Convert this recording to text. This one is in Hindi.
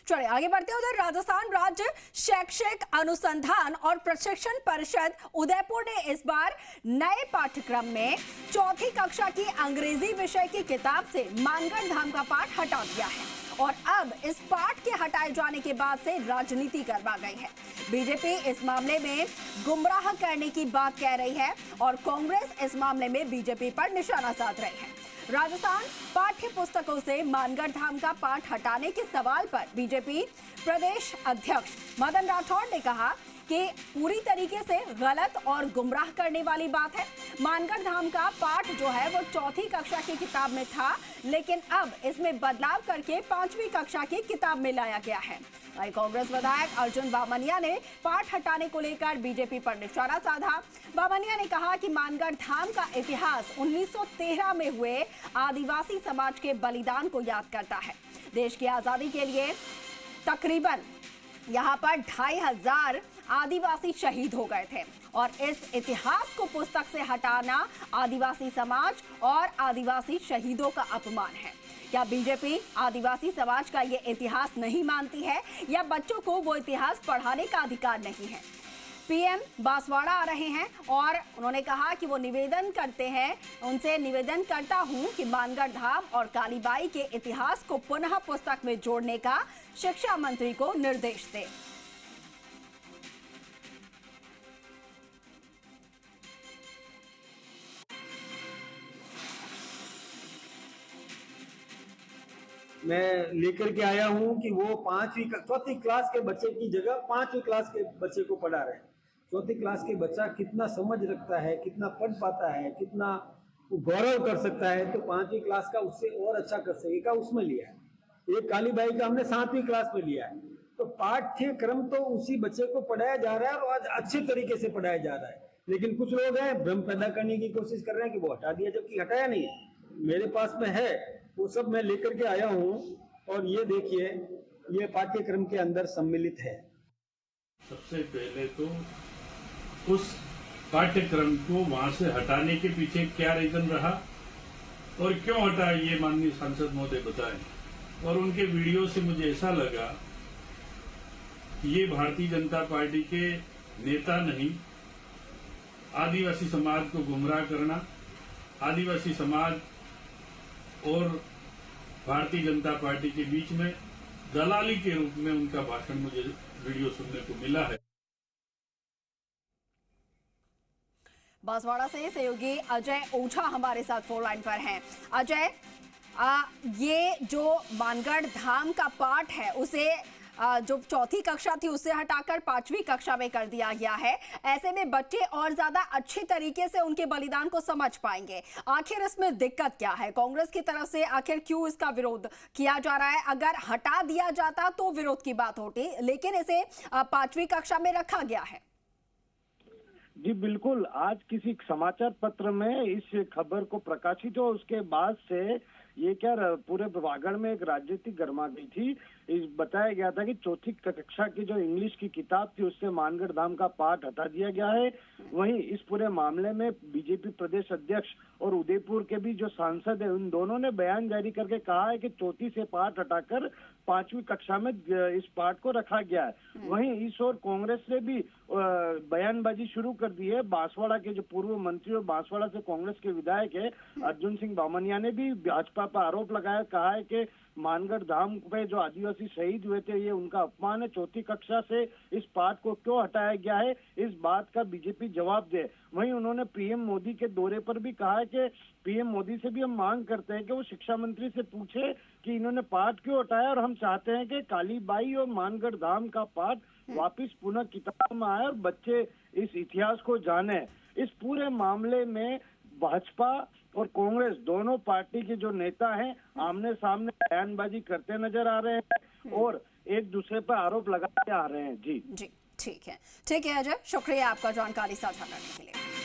चलिए आगे बढ़ते हैं। उधर राजस्थान राज्य शैक्षिक अनुसंधान और प्रशिक्षण परिषद उदयपुर ने इस बार नए पाठ्यक्रम में चौथी कक्षा की अंग्रेजी विषय की किताब से मानगढ़ धाम का पाठ हटा दिया है और अब इस पाठ के हटाए जाने के बाद से राजनीति गरमा गई है। बीजेपी इस मामले में गुमराह करने की बात कह रही है और कांग्रेस इस मामले में बीजेपी पर निशाना साध रही है। राजस्थान पाठ्य पुस्तकों से मानगढ़ धाम का पाठ हटाने के सवाल पर बीजेपी प्रदेश अध्यक्ष मदन राठौड़ ने कहा कि पूरी तरीके से गलत और गुमराह करने वाली बात है। मानगढ़ धाम का पाठ जो है वो चौथी कक्षा की किताब में था, लेकिन अब इसमें बदलाव करके 5वीं कक्षा की किताब में लाया गया है। कांग्रेस विधायक अर्जुन बामनिया ने पाठ हटाने को लेकर बीजेपी पर निशाना साधा। बामनिया ने कहा कि मानगढ़ धाम का इतिहास 1913 में हुए आदिवासी समाज के बलिदान को याद करता है। देश की आजादी के लिए तकरीबन यहाँ पर 2500 आदिवासी शहीद हो गए थे और इस इतिहास को पुस्तक से हटाना आदिवासी समाज और आदिवासी शहीदों का अपमान है। क्या बीजेपी आदिवासी समाज का ये इतिहास नहीं मानती है या बच्चों को वो इतिहास पढ़ाने का अधिकार नहीं है? पीएम बांसवाड़ा आ रहे हैं और उन्होंने कहा कि वो निवेदन करता हूं कि मानगढ़ धाम और कालीबाई के इतिहास को पुनः पुस्तक में जोड़ने का शिक्षा मंत्री को निर्देश दें। मैं लेकर के आया हूं कि वो चौथी क्लास के बच्चे की जगह 5वीं क्लास के बच्चे को पढ़ा रहे हैं। चौथी क्लास के बच्चा कितना समझ रखता है, कितना पढ़ पाता है, कितना गौरव कर सकता है, तो 5वीं क्लास का उससे और अच्छा कर सकेगा, उसमें लिया है। एक कालीबाई का हमने 7वीं क्लास में लिया है। तो पाठ्यक्रम तो उसी बच्चे को पढ़ाया जा रहा है और आज अच्छे तरीके से पढ़ाया जा रहा है। लेकिन कुछ लोग हैं भ्रम पैदा करने की कोशिश कर रहे हैं कि वो हटा दिया, जबकि हटाया नहीं है। मेरे पास में है, वो सब मैं लेकर के आया हूं और ये देखिए, ये पाठ्यक्रम के अंदर सम्मिलित है। सबसे पहले तो उस पाठ्यक्रम को वहां से हटाने के पीछे क्या रीजन रहा और क्यों हटा, ये माननीय सांसद महोदय बताएं। और उनके वीडियो से मुझे ऐसा लगा कि ये भारतीय जनता पार्टी के नेता नहीं, आदिवासी समाज को गुमराह करना, आदिवासी समाज और भारतीय जनता पार्टी के बीच में दलाली के रूप में उनका भाषण मुझे वीडियो सुनने को मिला है। बांसवाड़ा से सहयोगी अजय ओझा हमारे साथ फोन लाइन पर हैं। अजय, ये जो मानगढ़ धाम का पाठ है उसे जो चौथी कक्षा थी उससे हटाकर 5वीं कक्षा में कर दिया गया है। ऐसे में बच्चे और ज्यादा अच्छे तरीके से उनके बलिदान को समझ पाएंगे। आखिर इसमें दिक्कत क्या है? कांग्रेस की तरफ से आखिर क्यों इसका विरोध किया जा रहा है? अगर हटा दिया जाता तो विरोध की बात होती, लेकिन इसे 5वीं कक्षा में रखा गया है। जी बिल्कुल, आज किसी समाचार पत्र में इस खबर को प्रकाशित हो उसके बाद से ये क्या पूरे वागड़ में एक राजनीतिक गर्मा गई थी। बताया गया था कि चौथी कक्षा की जो इंग्लिश की किताब थी उससे मानगढ़ धाम का पाठ हटा दिया गया है। वहीं इस पूरे मामले में बीजेपी प्रदेश अध्यक्ष और उदयपुर के भी जो सांसद है उन दोनों ने बयान जारी करके कहा है कि चौथी से पाठ हटाकर 5वीं कक्षा में इस पाठ को रखा गया है। वहीं इस ओर कांग्रेस ने भी बयानबाजी शुरू कर दी है। बांसवाड़ा के जो पूर्व मंत्री और बांसवाड़ा से कांग्रेस के विधायक है अर्जुन सिंह बामनिया ने भी भाजपा पर आरोप लगाया, कहा है कि मानगढ़ धाम पे जो आदिवासी शहीद हुए थे ये उनका अपमान है। चौथी कक्षा से इस पाठ को क्यों हटाया गया है, इस बात का बीजेपी जवाब दे। वहीं उन्होंने पीएम मोदी के दौरे पर भी कहा है कि पीएम मोदी से भी हम मांग करते हैं कि वो शिक्षा मंत्री से पूछे कि इन्होंने पाठ क्यों हटाया और हम चाहते हैं कि कालीबाई और मानगढ़ धाम का पाठ वापिस पुनः किताब में आए और बच्चे इस इतिहास को जाने। इस पूरे मामले में भाजपा और कांग्रेस दोनों पार्टी के जो नेता हैं आमने सामने बयानबाजी करते नजर आ रहे हैं और एक दूसरे पर आरोप लगाते आ रहे हैं। जी ठीक है अजय, शुक्रिया आपका जानकारी साझा करने के लिए।